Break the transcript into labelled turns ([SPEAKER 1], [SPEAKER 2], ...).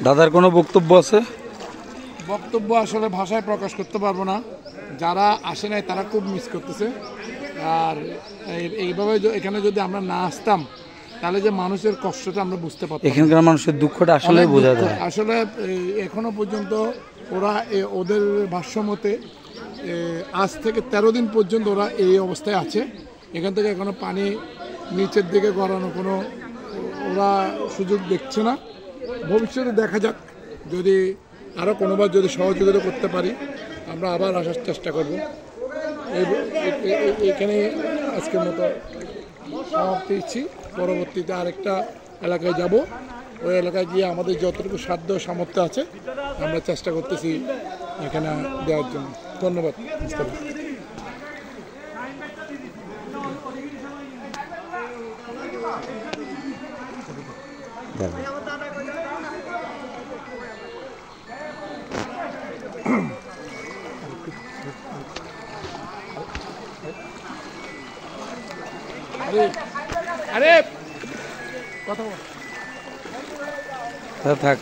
[SPEAKER 1] দাদার কোনো বক্তব্য আছে?
[SPEAKER 2] বক্তব্য আসলে ভাষায় প্রকাশ করতে পারবো না। যারা আসে নাই তারা খুব মিস করতেছে। আর এইভাবে এখানে যদি আমরা না আসতাম তাহলে যে মানুষের কষ্টটা আমরা বুঝতে পারতাম।
[SPEAKER 1] এখানকার মানুষের দুঃখটা আসলে বোঝা যায়।
[SPEAKER 2] আসলে এখনো পর্যন্ত ওরা ওদের ভাষ্যমতে আজ থেকে 13 দিন পর্যন্ত ওরা এই অবস্থায় আছে। এখান থেকে এখনো পানি নিচের দিকে গড়ানো কোনো ওরা সুযোগ দেখছে না। ভবিষ্যতে দেখা যাক, যদি আরও কোনোবার যদি সহযোগিতা করতে পারি আমরা আবার আসার চেষ্টা করব। এইখানে আজকের মতো সমাপ্তি দিচ্ছি। পরবর্তীতে আরেকটা এলাকায় যাব, ওই এলাকায় গিয়ে আমাদের যতটুকু সাধ্য সামর্থ্য আছে আমরা চেষ্টা করতেছি এখানে দেওয়ার জন্য। ধন্যবাদ। আরে কথা বল।
[SPEAKER 1] থাক।